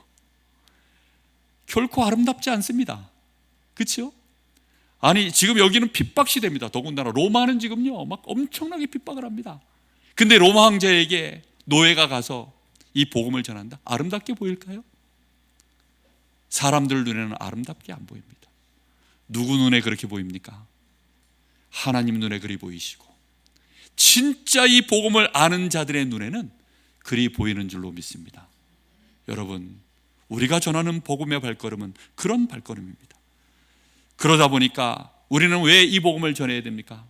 결코 아름답지 않습니다. 그렇죠? 아니 지금 여기는 핍박 시대입니다. 더군다나 로마는 지금요 막 엄청나게 핍박을 합니다. 근데 로마 황제에게 노예가 가서 이 복음을 전한다? 아름답게 보일까요? 사람들 눈에는 아름답게 안 보입니다. 누구 눈에 그렇게 보입니까? 하나님 눈에 그리 보이시고 진짜 이 복음을 아는 자들의 눈에는 그리 보이는 줄로 믿습니다. 여러분, 우리가 전하는 복음의 발걸음은 그런 발걸음입니다. 그러다 보니까 우리는 왜 이 복음을 전해야 됩니까?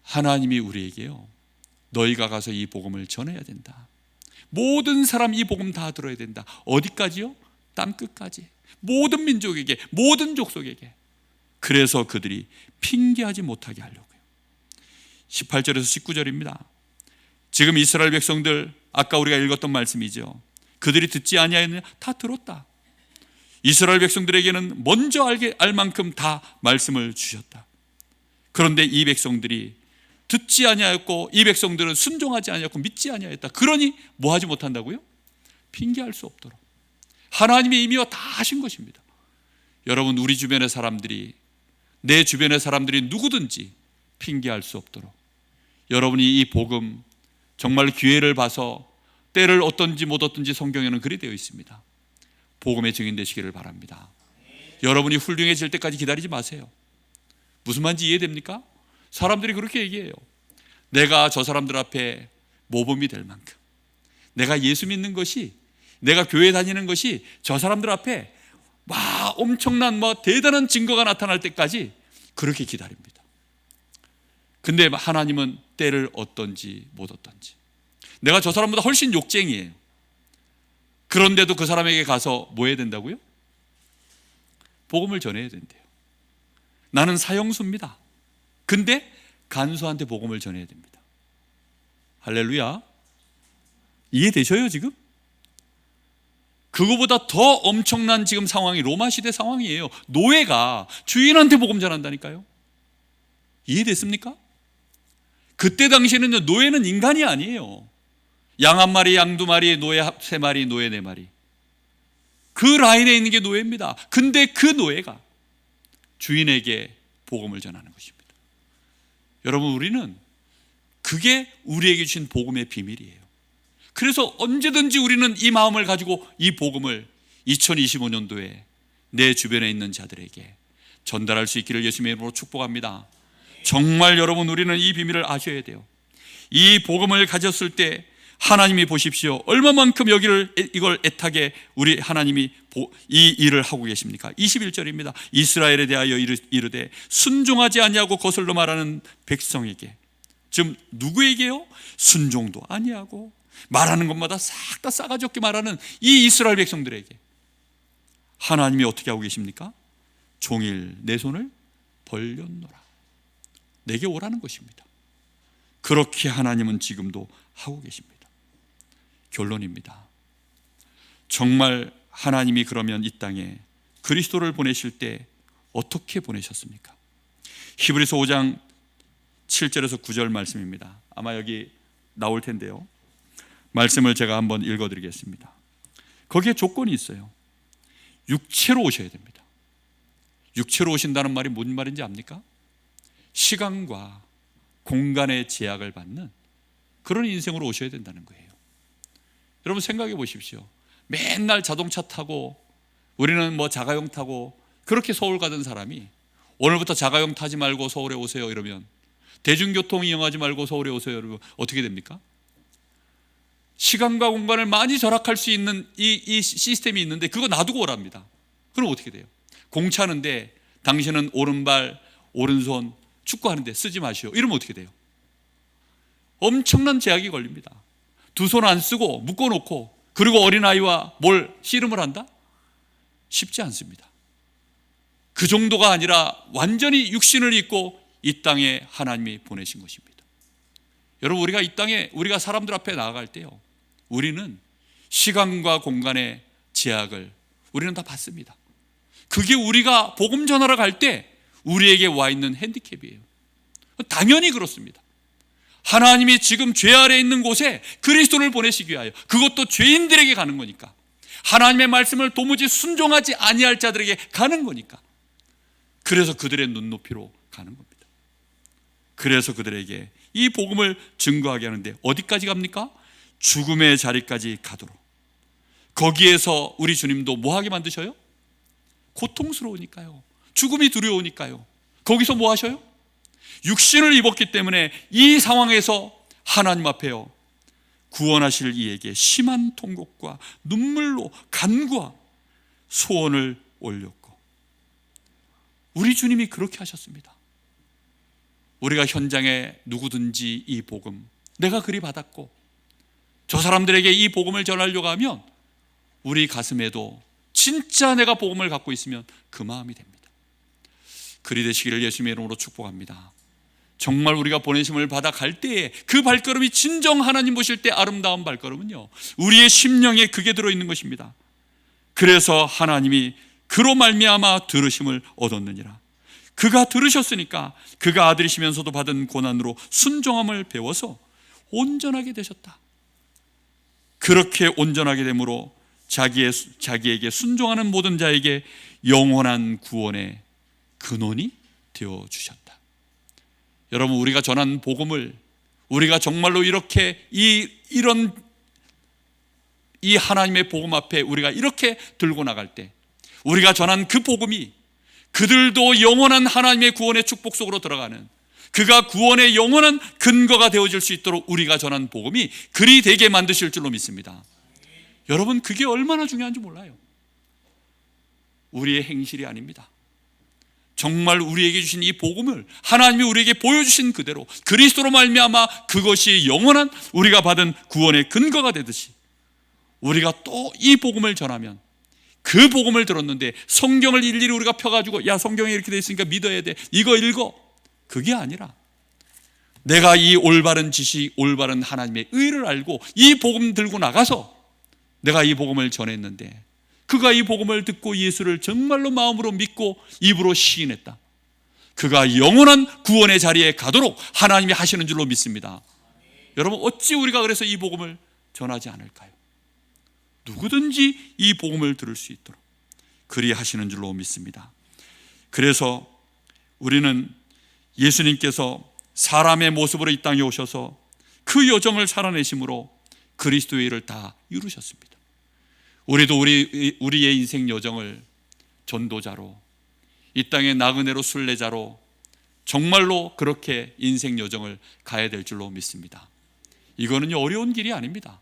하나님이 우리에게요, 너희가 가서 이 복음을 전해야 된다. 모든 사람 이 복음 다 들어야 된다. 어디까지요? 땅끝까지. 모든 민족에게, 모든 족속에게. 그래서 그들이 핑계하지 못하게 하려고요. 18절에서 19절입니다. 지금 이스라엘 백성들, 아까 우리가 읽었던 말씀이죠. 그들이 듣지 아니하였느냐? 다 들었다. 이스라엘 백성들에게는 먼저 알 만큼 다 말씀을 주셨다. 그런데 이 백성들이 듣지 아니하였고 이 백성들은 순종하지 아니하였고 믿지 아니하였다. 그러니 뭐 하지 못한다고요? 핑계할 수 없도록 하나님의 이미와 다 하신 것입니다. 여러분, 우리 주변의 사람들이, 내 주변의 사람들이 누구든지 핑계할 수 없도록 여러분이 이 복음 정말 기회를 봐서 때를 얻든지 못 얻든지 성경에는 그리 되어 있습니다. 복음의 증인 되시기를 바랍니다. 여러분이 훌륭해질 때까지 기다리지 마세요. 무슨 말인지 이해됩니까? 사람들이 그렇게 얘기해요. 내가 저 사람들 앞에 모범이 될 만큼, 내가 예수 믿는 것이, 내가 교회 다니는 것이 저 사람들 앞에 엄청난 대단한 증거가 나타날 때까지 그렇게 기다립니다. 근데 하나님은 때를 얻든지 못 얻든지, 내가 저 사람보다 훨씬 욕쟁이에요. 그런데도 그 사람에게 가서 뭐 해야 된다고요? 복음을 전해야 된대요. 나는 사형수입니다. 근데 간수한테 복음을 전해야 됩니다. 할렐루야. 이해되셔요 지금? 그거보다 더 엄청난 지금 상황이 로마 시대 상황이에요. 노예가 주인한테 복음 전한다니까요. 이해됐습니까? 그때 당시에는 노예는 인간이 아니에요. 양 한 마리, 양 두 마리, 노예 세 마리, 노예 네 마리. 그 라인에 있는 게 노예입니다. 근데 그 노예가 주인에게 복음을 전하는 것입니다. 여러분, 우리는 그게 우리에게 주신 복음의 비밀이에요. 그래서 언제든지 우리는 이 마음을 가지고 이 복음을 2025년도에 내 주변에 있는 자들에게 전달할 수 있기를 예수님의 이름으로 축복합니다. 정말 여러분, 우리는 이 비밀을 아셔야 돼요. 이 복음을 가졌을 때 하나님이 보십시오, 얼마만큼 이걸 애타게 우리 하나님이 이 일을 하고 계십니까? 21절입니다. 이스라엘에 대하여 이르되 순종하지 아니하고 거슬러 말하는 백성에게, 지금 누구에게요? 순종도 아니하고 말하는 것마다 싹 다 싸가지 없게 말하는 이 이스라엘 백성들에게 하나님이 어떻게 하고 계십니까? 종일 내 손을 벌렸노라. 내게 오라는 것입니다. 그렇게 하나님은 지금도 하고 계십니다. 결론입니다. 정말 하나님이 그러면 이 땅에 그리스도를 보내실 때 어떻게 보내셨습니까? 히브리서 5장 7절에서 9절 말씀입니다. 아마 여기 나올 텐데요, 말씀을 제가 한번 읽어드리겠습니다. 거기에 조건이 있어요. 육체로 오셔야 됩니다. 육체로 오신다는 말이 뭔 말인지 압니까? 시간과 공간의 제약을 받는 그런 인생으로 오셔야 된다는 거예요. 여러분 생각해 보십시오. 맨날 자동차 타고, 우리는 자가용 타고 그렇게 서울 가던 사람이 오늘부터 자가용 타지 말고 서울에 오세요 이러면, 대중교통 이용하지 말고 서울에 오세요 이러면 어떻게 됩니까? 시간과 공간을 많이 절약할 수 있는 이 시스템이 있는데 그거 놔두고 오랍니다. 그럼 어떻게 돼요? 공차는데 당신은 오른발 오른손 축구하는데 쓰지 마시오 이러면 어떻게 돼요? 엄청난 제약이 걸립니다. 두 손 안 쓰고 묶어놓고 그리고 어린아이와 뭘 씨름을 한다? 쉽지 않습니다. 그 정도가 아니라 완전히 육신을 입고 이 땅에 하나님이 보내신 것입니다. 여러분, 우리가 이 땅에, 우리가 사람들 앞에 나아갈 때요, 우리는 시간과 공간의 제약을 우리는 다 받습니다. 그게 우리가 복음 전하러 갈 때 우리에게 와 있는 핸디캡이에요. 당연히 그렇습니다. 하나님이 지금 죄 아래 있는 곳에 그리스도를 보내시기 위하여, 그것도 죄인들에게 가는 거니까, 하나님의 말씀을 도무지 순종하지 아니할 자들에게 가는 거니까, 그래서 그들의 눈높이로 가는 겁니다. 그래서 그들에게 이 복음을 증거하게 하는데 어디까지 갑니까? 죽음의 자리까지 가도록. 거기에서 우리 주님도 뭐하게 만드셔요? 고통스러우니까요. 죽음이 두려우니까요. 거기서 뭐 하셔요? 육신을 입었기 때문에 이 상황에서 하나님 앞에요, 구원하실 이에게 심한 통곡과 눈물로 간구와 소원을 올렸고, 우리 주님이 그렇게 하셨습니다. 우리가 현장에 누구든지 이 복음, 내가 그리 받았고 저 사람들에게 이 복음을 전하려고 하면 우리 가슴에도 진짜 내가 복음을 갖고 있으면 그 마음이 됩니다. 그리 되시기를 예수님의 이름으로 축복합니다. 정말 우리가 보내심을 받아 갈 때에 그 발걸음이 진정 하나님 보실 때 아름다운 발걸음은요, 우리의 심령에 그게 들어있는 것입니다. 그래서 하나님이 그로 말미암아 들으심을 얻었느니라. 그가 들으셨으니까 그가 아들이시면서도 받은 고난으로 순종함을 배워서 온전하게 되셨다. 그렇게 온전하게 됨으로 자기에게 순종하는 모든 자에게 영원한 구원의 근원이 되어주셨다. 여러분, 우리가 전한 복음을, 우리가 정말로 이렇게 이 하나님의 복음 앞에 우리가 이렇게 들고 나갈 때, 우리가 전한 그 복음이 그들도 영원한 하나님의 구원의 축복 속으로 들어가는, 그가 구원의 영원한 근거가 되어질 수 있도록 우리가 전한 복음이 그리 되게 만드실 줄로 믿습니다. 여러분, 그게 얼마나 중요한지 몰라요. 우리의 행실이 아닙니다. 정말 우리에게 주신 이 복음을 하나님이 우리에게 보여주신 그대로 그리스도로 말미암아 그것이 영원한 우리가 받은 구원의 근거가 되듯이, 우리가 또 이 복음을 전하면, 그 복음을 들었는데 성경을 일일이 우리가 펴가지고 야, 성경에 이렇게 돼 있으니까 믿어야 돼, 이거 읽어, 그게 아니라 내가 이 올바른 지식, 올바른 하나님의 의를 알고 이 복음 들고 나가서 내가 이 복음을 전했는데, 그가 이 복음을 듣고 예수를 정말로 마음으로 믿고 입으로 시인했다. 그가 영원한 구원의 자리에 가도록 하나님이 하시는 줄로 믿습니다. 여러분, 어찌 우리가 그래서 이 복음을 전하지 않을까요? 누구든지 이 복음을 들을 수 있도록 그리 하시는 줄로 믿습니다. 그래서 우리는 예수님께서 사람의 모습으로 이 땅에 오셔서 그 여정을 살아내심으로 그리스도의 일을 다 이루셨습니다. 우리도 우리의 인생 여정을 전도자로, 이 땅의 나그네로, 순례자로 정말로 그렇게 인생 여정을 가야 될 줄로 믿습니다. 이거는 어려운 길이 아닙니다.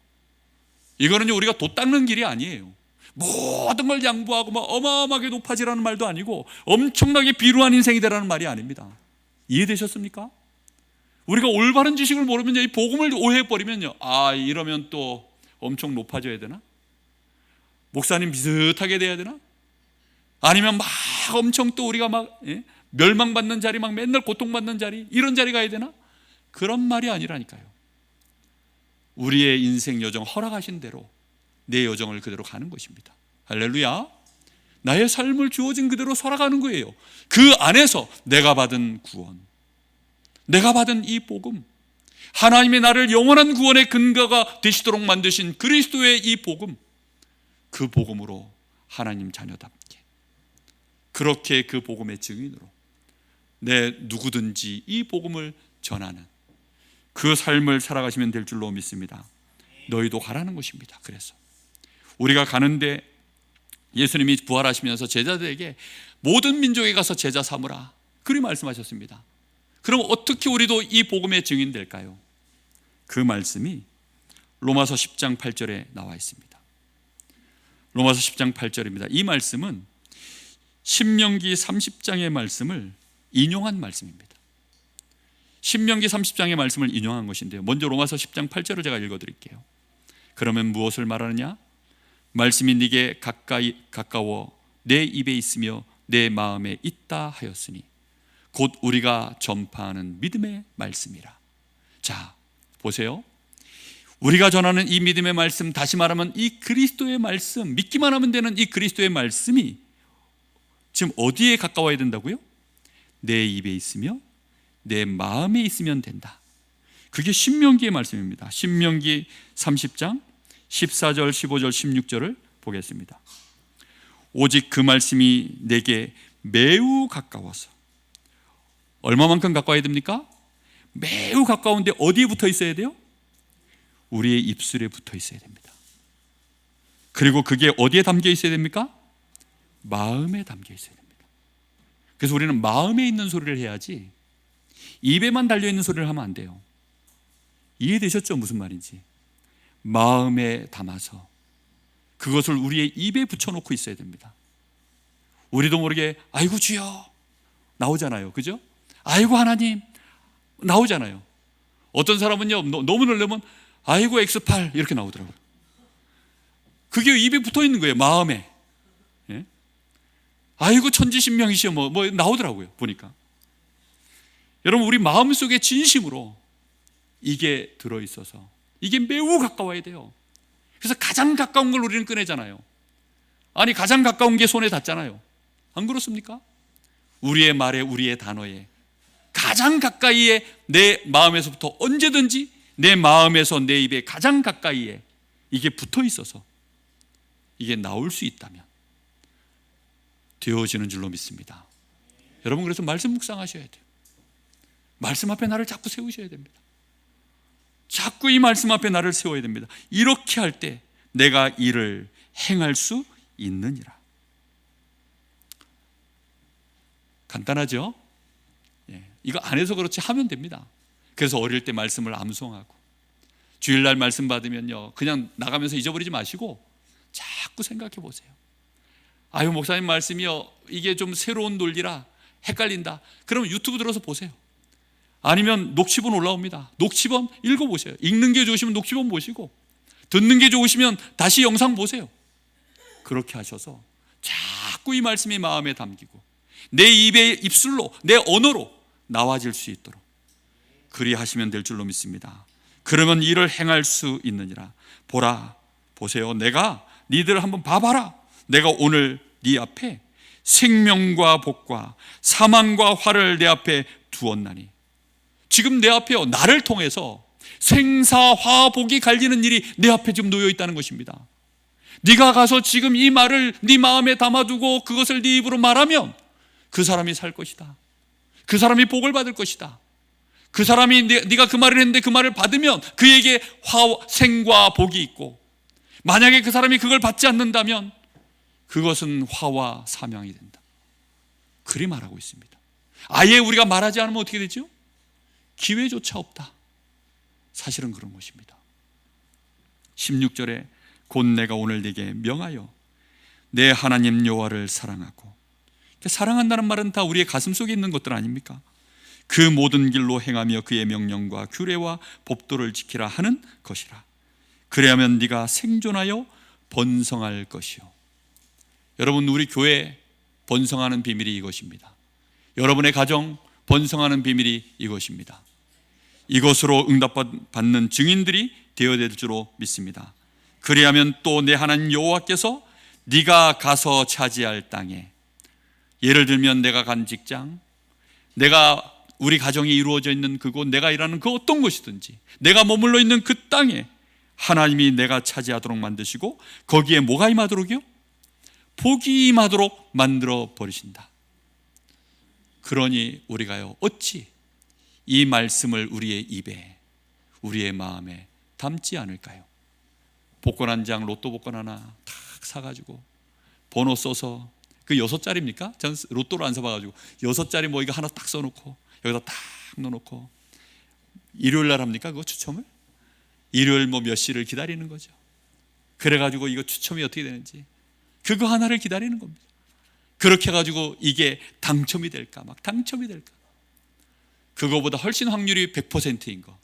이거는 우리가 돛 닦는 길이 아니에요. 모든 걸 양보하고 막 어마어마하게 높아지라는 말도 아니고 엄청나게 비루한 인생이 되라는 말이 아닙니다. 이해되셨습니까? 우리가 올바른 지식을 모르면, 이 복음을 오해해버리면요, 아, 이러면 또 엄청 높아져야 되나? 목사님 비슷하게 돼야 되나? 아니면 막 엄청 또 우리가 막 멸망받는 자리, 막 맨날 고통받는 자리, 이런 자리 가야 되나? 그런 말이 아니라니까요. 우리의 인생 여정 허락하신 대로 내 여정을 그대로 가는 것입니다. 할렐루야. 나의 삶을 주어진 그대로 살아가는 거예요. 그 안에서 내가 받은 구원, 내가 받은 이 복음, 하나님이 나를 영원한 구원의 근거가 되시도록 만드신 그리스도의 이 복음, 그 복음으로 하나님 자녀답게 그렇게 그 복음의 증인으로 내 누구든지 이 복음을 전하는 그 삶을 살아가시면 될 줄로 믿습니다. 너희도 가라는 것입니다. 그래서 우리가 가는데 예수님이 부활하시면서 제자들에게 모든 민족에 가서 제자 삼으라, 그리 말씀하셨습니다. 그럼 어떻게 우리도 이 복음의 증인 될까요? 그 말씀이 로마서 10장 8절에 나와 있습니다. 로마서 10장 8절입니다. 이 말씀은 신명기 30장의 말씀을 인용한 말씀입니다. 신명기 30장의 말씀을 인용한 것인데요, 먼저 로마서 10장 8절을 제가 읽어드릴게요. 그러면 무엇을 말하느냐? 말씀이 네게 가까워 내 입에 있으며 내 마음에 있다 하였으니 곧 우리가 전파하는 믿음의 말씀이라. 자, 보세요. 우리가 전하는 이 믿음의 말씀, 다시 말하면 이 그리스도의 말씀, 믿기만 하면 되는 이 그리스도의 말씀이 지금 어디에 가까워야 된다고요? 내 입에 있으며 내 마음에 있으면 된다. 그게 신명기의 말씀입니다. 신명기 30장 14절, 15절, 16절을 보겠습니다. 오직 그 말씀이 내게 매우 가까워서. 얼마만큼 가까워야 됩니까? 매우 가까운데 어디에 붙어 있어야 돼요? 우리의 입술에 붙어 있어야 됩니다. 그리고 그게 어디에 담겨 있어야 됩니까? 마음에 담겨 있어야 됩니다. 그래서 우리는 마음에 있는 소리를 해야지 입에만 달려있는 소리를 하면 안 돼요. 이해되셨죠? 무슨 말인지. 마음에 담아서 그것을 우리의 입에 붙여놓고 있어야 됩니다. 우리도 모르게 아이고 주여 나오잖아요. 그죠? 아이고 하나님 나오잖아요. 어떤 사람은요 너무 놀라면 아이고 X8 이렇게 나오더라고요. 그게 입에 붙어있는 거예요. 마음에. 예? 아이고 천지신명이시여 뭐 나오더라고요. 보니까. 여러분 우리 마음속에 진심으로 이게 들어있어서 이게 매우 가까워야 돼요. 그래서 가장 가까운 걸 우리는 꺼내잖아요. 아니 가장 가까운 게 손에 닿잖아요. 안 그렇습니까? 우리의 말에 우리의 단어에 가장 가까이에 내 마음에서부터 언제든지 내 마음에서 내 입에 가장 가까이에 이게 붙어 있어서 이게 나올 수 있다면 되어지는 줄로 믿습니다. 여러분 그래서 말씀 묵상하셔야 돼요. 말씀 앞에 나를 자꾸 세우셔야 됩니다. 자꾸 이 말씀 앞에 나를 세워야 됩니다. 이렇게 할 때 내가 이를 행할 수 있느니라. 간단하죠? 예, 이거 안 해서 그렇지 하면 됩니다. 그래서 어릴 때 말씀을 암송하고 주일날 말씀 받으면요 그냥 나가면서 잊어버리지 마시고 자꾸 생각해 보세요. 아유 목사님 말씀이요 이게 좀 새로운 논리라 헷갈린다. 그러면 유튜브 들어서 보세요. 아니면 녹취본 올라옵니다. 녹취본 읽어보세요. 읽는 게 좋으시면 녹취본 보시고 듣는 게 좋으시면 다시 영상 보세요. 그렇게 하셔서 자꾸 이 말씀이 마음에 담기고 내 입의 입술로 내 언어로 나와질 수 있도록 그리하시면 될 줄로 믿습니다. 그러면 이를 행할 수 있느니라. 보라 보세요. 내가 니들 한번 봐봐라. 내가 오늘 네 앞에 생명과 복과 사망과 화를 내 앞에 두었나니. 지금 내 앞에요 나를 통해서 생사화복이 갈리는 일이 내 앞에 지금 놓여 있다는 것입니다. 네가 가서 지금 이 말을 네 마음에 담아두고 그것을 네 입으로 말하면 그 사람이 살 것이다. 그 사람이 복을 받을 것이다. 그 사람이 네가 그 말을 했는데 그 말을 받으면 그에게 생과 복이 있고 만약에 그 사람이 그걸 받지 않는다면 그것은 화와 사명이 된다. 그리 말하고 있습니다. 아예 우리가 말하지 않으면 어떻게 되죠? 기회조차 없다. 사실은 그런 것입니다. 16절에 곧 내가 오늘 네게 명하여 내 하나님 여호와를 사랑하고, 사랑한다는 말은 다 우리의 가슴 속에 있는 것들 아닙니까? 그 모든 길로 행하며 그의 명령과 규례와 법도를 지키라 하는 것이라. 그래야면 네가 생존하여 번성할 것이요. 여러분 우리 교회 번성하는 비밀이 이것입니다. 여러분의 가정 번성하는 비밀이 이것입니다. 이것으로 응답받는 증인들이 되어야 될 줄로 믿습니다. 그리하면 또 내 하나님 여호와께서 네가 가서 차지할 땅에, 예를 들면 내가 간 직장, 내가 우리 가정이 이루어져 있는 그곳, 내가 일하는 그 어떤 곳이든지 내가 머물러 있는 그 땅에 하나님이 내가 차지하도록 만드시고 거기에 뭐가 임하도록이요? 복이 임하도록 만들어 버리신다. 그러니 우리가요 어찌 이 말씀을 우리의 입에 우리의 마음에 담지 않을까요? 복권 한 장, 로또 복권 하나 탁 사가지고 번호 써서, 그 6자리입니까? 전 로또를 안 사봐가지고 6자리 뭐 이거 하나 딱 써놓고 여기다 딱 넣어놓고, 일요일 날 합니까? 그거 추첨을? 일요일 뭐 몇 시를 기다리는 거죠. 그래가지고 이거 추첨이 어떻게 되는지 그거 하나를 기다리는 겁니다. 그렇게 해가지고 이게 당첨이 될까, 막 당첨이 될까. 그거보다 훨씬 확률이 100%인 거.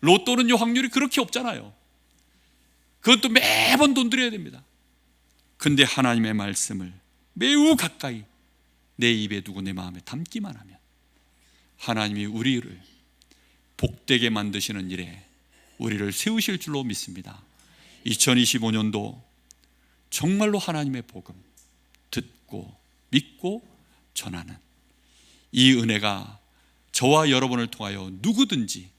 로또는요 확률이 그렇게 없잖아요. 그것도 매번 돈 들여야 됩니다. 근데 하나님의 말씀을 매우 가까이 내 입에 두고 내 마음에 담기만 하면 하나님이 우리를 복되게 만드시는 일에 우리를 세우실 줄로 믿습니다. 2025년도 정말로 하나님의 복음 듣고 믿고 전하는 이 은혜가 저와 여러분을 통하여 누구든지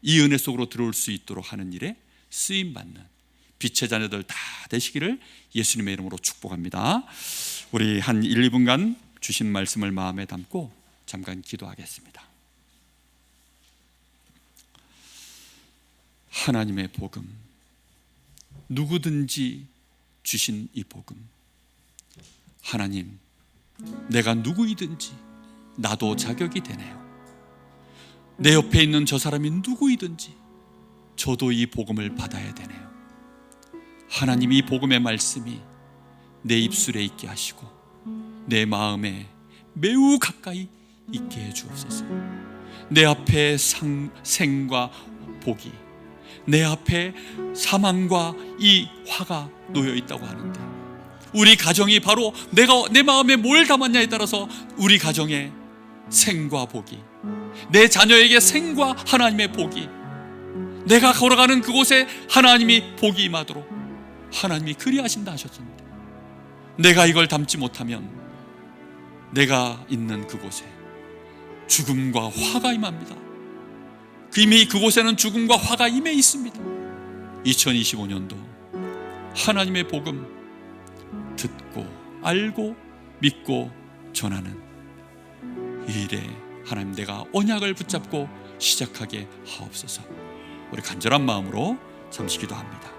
이 은혜 속으로 들어올 수 있도록 하는 일에 쓰임받는 빛의 자녀들 다 되시기를 예수님의 이름으로 축복합니다. 우리 한 1, 2분간 주신 말씀을 마음에 담고 잠깐 기도하겠습니다. 하나님의 복음, 누구든지 주신 이 복음, 하나님, 내가 누구이든지 나도 자격이 되네요. 내 옆에 있는 저 사람이 누구이든지 저도 이 복음을 받아야 되네요. 하나님, 이 복음의 말씀이 내 입술에 있게 하시고 내 마음에 매우 가까이 있게 해 주옵소서. 내 앞에 생과 복이, 내 앞에 사망과 이 화가 놓여 있다고 하는데, 우리 가정이 바로 내가 내 마음에 뭘 담았냐에 따라서 우리 가정에 생과 복이, 내 자녀에게 생과 하나님의 복이, 내가 걸어가는 그곳에 하나님이 복이 임하도록 하나님이 그리하신다 하셨는데, 내가 이걸 담지 못하면 내가 있는 그곳에 죽음과 화가 임합니다. 이미 그곳에는 죽음과 화가 임해 있습니다. 2025년도 하나님의 복음 듣고 알고 믿고 전하는 이 일에 하나님, 내가 언약을 붙잡고 시작하게 하옵소서. 우리 간절한 마음으로 잠시 기도합니다.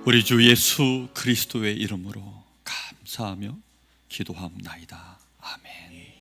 우리 주 예수 그리스도의 이름으로 감사하며 기도하옵나이다. 아멘.